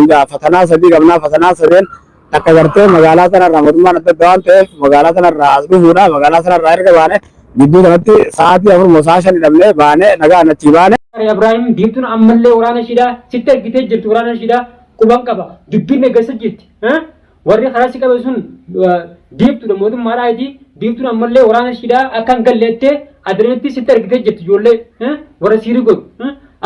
keenya fatanaa sadii qabnaa fatanaa sadeen akka gartee magaalaa sanarraa mootummaan adda adda waan ta'eef magaalaa sanarraa as dhufuudha magaalaa sanarraa erga baane gidduu kanatti sa'aatii afur mosaa shan hidhamnee baane nagaan achi baane. Ibrahim diimtuun ammallee waraana shiidhaa sitti ergitee jirtu waraana shiidhaa quban qaba dubbiin eeggasa jirti warri karaa si qabe sun diimtuudha mootummaadhaati diimtuun ammallee waraana shiidhaa akkan galleettee adeematti sitti ergitee jirti ijoollee warra siirii godhu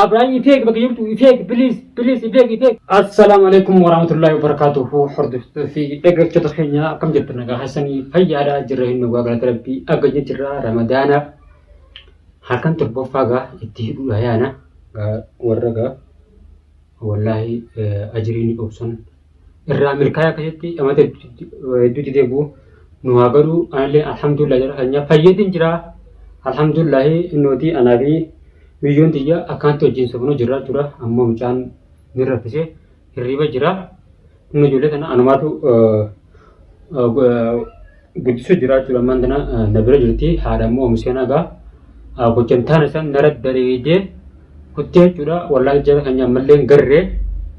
Ibrahim ifeek bakka jirtu ifeek please ifeek. Assalaamu alaikum warahmatullahi wabarakatuhu hordoftoota fi dhaggeeffattoota keenya akkam jirtu nagaa hassanii fayyaadhaa jirra hin dhugaa galata rabbii akka jirra ramadaana harkan torbaffagaa itti hidhuudha yaana warra gaa wallahi ajiriin obsan irraa milkaa'aa akkasitti amata hedduutti deebi'u nu haa garuu anallee alhamdulillah jira keenya fayyadin jira alhamdulillah innooti anaa fi biyyoon tiyya akkanatti wajjin sobnoo jirraa jira ammoo mucaan ni raffisee hirriba jira inni ijoollee tana anumaatu guddisuu jira jira ammaan tana na bira jirti haadha ammoo oomisheen gaa gochantaan isaan nara dareedee kuttee jechuudha wallaahi jala keenya ammallee garree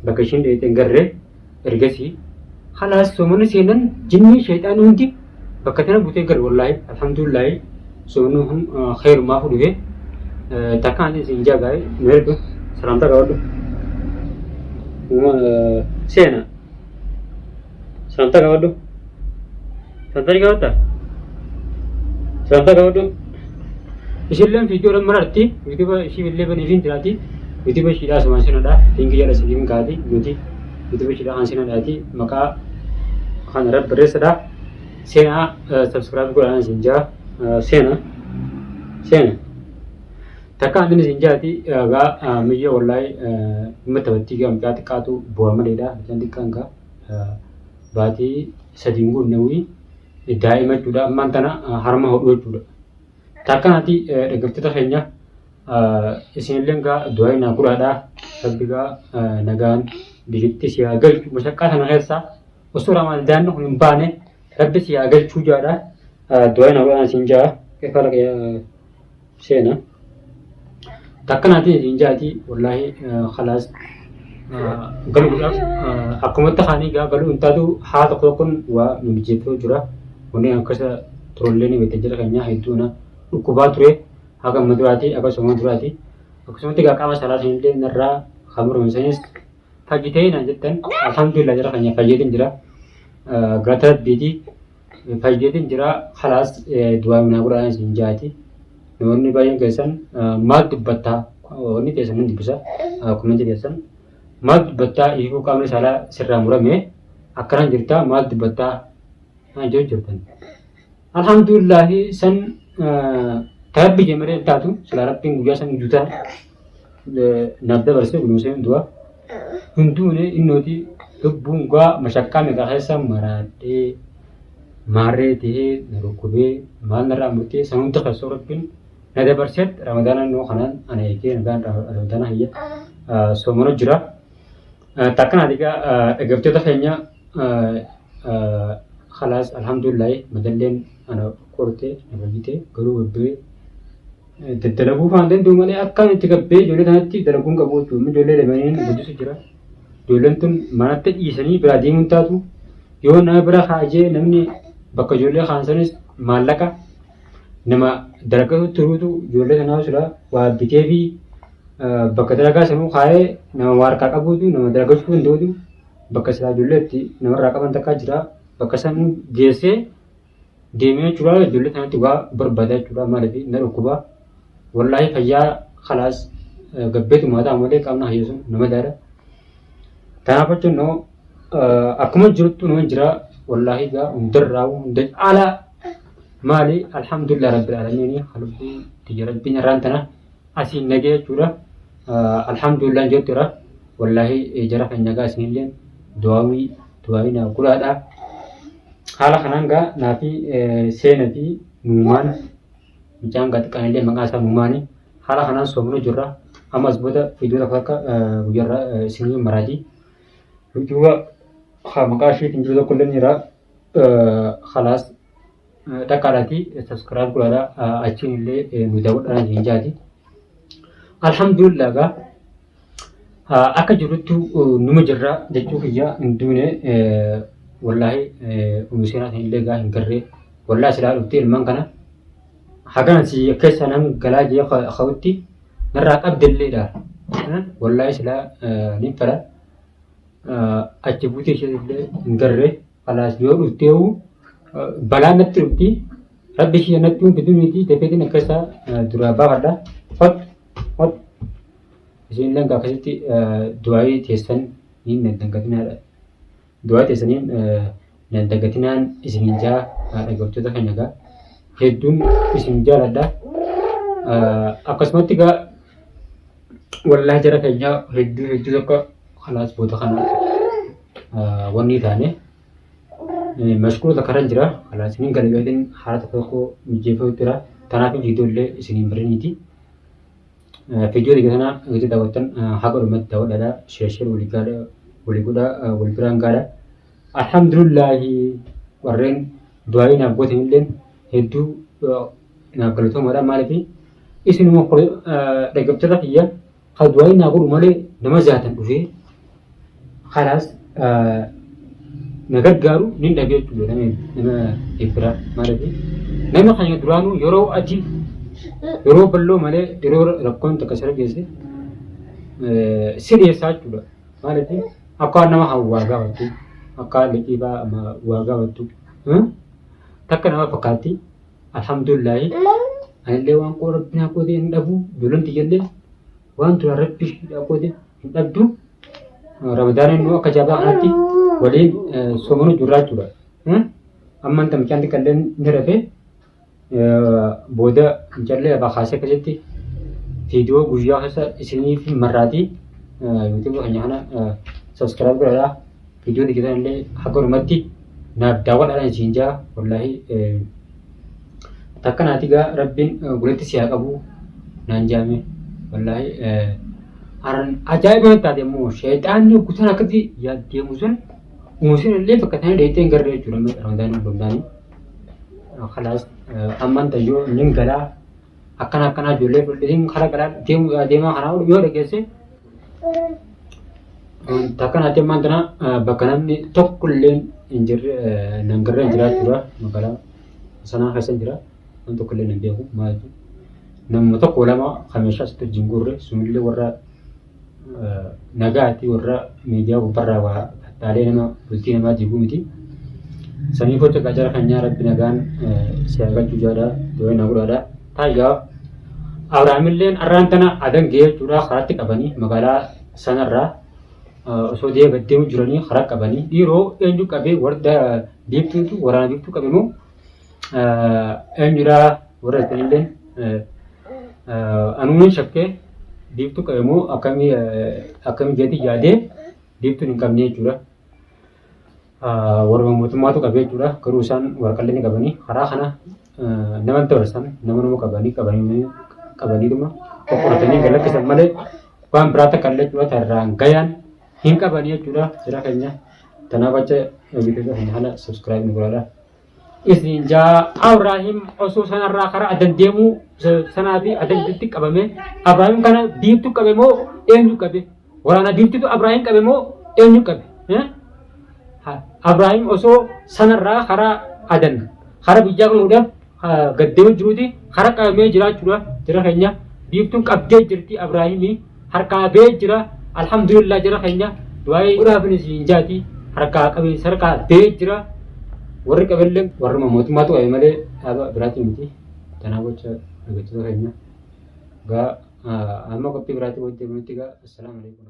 bakka ishiin dheeyteen garree ergasii halaas soomonni seenan jinnii sheexaan hundi bakka tana butee garre wallaahi alhamdulillahi soomonni hun khayrumaa fudhufee takkaan isin jagaay merdu salamta gawadu sena salamta gawadu isilleen video ran mararti video ishi bille bani fin tirati video shida samasinada tingi jala sidim gadi nuti video shida hansina dati maka khan rab resada sena subscribe ko an sinja sena takkaan inni sinjaati gaa miyya wallahi matabatti gam jaati qaatu bu'a maleedha bitan dikkaan gaa baatii sadiin guunnewi daa'ima jechuudha ammaan tana harma hodhuu jechuudha takkaanaati dhaggeeffattoota keenya isinillee gaa du'aa naa guddaadha rabbi gaa nagaan biyyatti si haa galchu mashaqqaa sana keessaa osoo ramadaan kun hin baane rabbi si haa galchuu jaadha du'aa naa guddaadha sinjaa keefala seena takkanaatiin injaati wallahi khalaas galuudhaaf akkumatti haanii gaa galuu hin taatu haa tokko tokkoon waa mijeeffatu jira wanni akkasa turolleen beekte jira keenyaa hedduuna dhukkubaa ture haga maduraati akkasuma duraati akkasumatti gaa qaama salaatiin illee narraa hamuramsanis fayyitee naan jettan alhamdulillah jira keenya fayyeetiin jira galata rabbiiti fayyeetiin jira khalaas du'aa minaa gudhaan injaati namoonni baay'een keessan maal dubbattaa wanni teessan hin dubbisa koomenti teessan maal dubbattaa ifuu qaamni saalaa sirraa murame akkanaan jirtaa maal dubbattaa jechuu jirtan alhamdulillahi san tarabbi jemeree taatu sila rabbiin guyyaa san juutaa naaf dabarsee gulumsee hunduwa hunduune innooti lubbuun gaa mashaqqaa meeqa keessa maraadhee maarree tahee na dhukkubee maal narraa murtee san hunda keessoo rabbiin nada berset Ramadan no kanan ana yake nagan Ramadan hiya somono jira takkan adiga egefte ta kenya khalas alhamdulillah madallen ana korte nabite garu webbe tedelabu fanden du male akkan tikabbe jole tanatti dalagun qabotu mi jole le manin budu jira jolen tun manatte isani bradi muntatu yo na bra khaje namni bakka jole khansanis malaka nama dargaggoota turuutu ijoollee sanaa sura waa bitee fi bakka dalagaa sanuu kaa'ee nama waarqaa qabuutu nama dargaggoo hundootu bakka silaa ijoolleetti namarraa qaban takkaa jira bakka sanuu geessee deemee jechuudha ijoollee sanatti waa barbaada jechuudha maaliif na dhukkubaa wallaahi fayyaa khalaas gabbeetumaa ta'a malee qaamna hayyeessu nama daara kanaaf jechuun akkuma jirutti nama jira wallaahi gaa hundarraa hunda caalaa مالي الحمد لله رب العالمين خلبي تجربين رانتنا أسين نجى جورا الحمد لله جترا والله جرا في النجاة سنين دواوينا كل هذا حالا خنانغا نافي سينتي نومان مجان قد كان لي مقاسا نوماني حالا خنان سومنو جرا أما زبودا في دولا فكا وجرا سنين مراجي وجوا خامقاشي تنجلو كل نيرا خلاص takkaadhaati subscribe godhaa achiin illee nu daawwadhaan hin jaati alhamdulillah gaa akka jiruttu numa jirra jechuu kiyya hin duune wallaahi umuseenaa illee gaa hin garree wallaahi silaa dhuftee ilmaan kana hagan si keessa nan galaa jee khawutti narraa qabdelleedha wallaahi silaa nin fedha achi buutee ishee illee hin garree khalaas yoo dhuftee balaa natti dhufti rabbi ishee natti hundi duuniiti tefeetiin akkasa duraa baafadha hot isin illee akkasitti du'aayii teessan hin dandagatinaadha du'aayii teessaniin dandagatinaan isinin jaa dhaggeeffattoota keenya gaa hedduun isin jaaladha akkasumatti gaa wallaahi jara keenya hedduu tokko khalaas boota kana wanni taane mashkuulota karan jira khalaas isinin galbeetiin haala tokko mijeeffatu jira tanaaf viidiyoo illee isinin baraniiti video di sana itu dawatan hak umat dawat ada share wali birang gada alhamdulillah warren doain nak buat ini hedu nak kalau tu mana malipi isin mau kalau dagap cerita iya kalau doain nak buat male nama jahatan uji khalas nagat garu nin dagap tu nama ibra malipi nama hanya duranu yoro aji yeroo bal'oo malee yeroo rakkoon takka sirra geesse sirreessaa jechuudha. Maaliif akka nama hawwaa gaafatu akka liqii waa gaafatu takka nama fakkaatti alhamdulillahi anillee waan qoo rabbi naa qootee hin dhabu dulanti jallee waan tura rabbi naa qootee hin dhabdu ramadaan immoo akka jabaa kanatti waliin soomanu jirraa jechuudha. Amman tamcaan xiqqallee ni rafee booda jallee bakhaasee akkasitti viidiyoo guyyaa keessa isiniif marraatii yuutuub keenya kana sabskiraayib godhadhaa viidiyoo digitan illee akka ormatti naaf daawwadhaadhaan isiin jaa wallaahi takka naati gaa rabbiin guletti siyaa qabu naan jaame wallaahi ajaa'iba taate immoo sheexaanni guutaan akkatti yaaddeemu sun umusin illee fakkatanii dheettee hin garree jechuudha ramadaan hundaanii خلاص أمان تجو نينغلا أكنا جولة فلسطين خلا كلا ديما خنا يور كيسه تكنا تمان تنا بكنام ني تكلين إنجر نعرة إنجرا جرا مكلا سنا حسن جرا أنت كلين نبيه ما نم تقولا ما خمسة ست جنگورة سميل ورا نجاتي ورا ميديا وبرا وتعليه ما بلتين ما جيبو متي Sani foto kacara hanya Rabbi nagaan siaga jujada doa nagurada taiga Abrahamilleen arrantana adan gee jura kharatti qabani magala sanarra osoo dia gaddemu jirani kharak qabani dhiiroo eenyu qabe warda biiftutu waraana biiftu qabemu eenyura warra tanilleen anuun shakke biiftu qabemu akkami jeeti yaade biiftu hin qabne jura warra mootummaatu qabee jira garuu isaan warqallee ni qabanii karaa kana nama dabarsan nama qabaniidhuma qoqqoratanii galakkisan malee waan biraata kallee jira tarraan gayaan hin qabanii jechuudha jira keenya tanaaf acha viidiyoo keenya kana subscribe ni godhaa isin jaa Abrahaam osoo sanarraa karaa adan deemu sanaa fi adanitti qabame Abrahaam kana biiftu qabe moo eenyu qabe waraana biiftutu Abrahaam qabe moo eenyu qabe Abrahaam osoo sanarraa karaa adan karaa biyyaa galuudhaaf gaddee jiruuti karaa qabamee jiraachuudha jira keenya biiftuun qabdee jirti Abrahaam harkaa bee jira alhamdulillah jira keenya du'aayii godhaafinis hin jaati harkaa qabee sarkaa bee jira warri qaballee warri mootummaatu qabe malee dhaaba biraatiin miti tanaaf gocha dhaggeeffattoota keenya gaa amma qophii biraatiin wajjin gaa assalaamu alaikum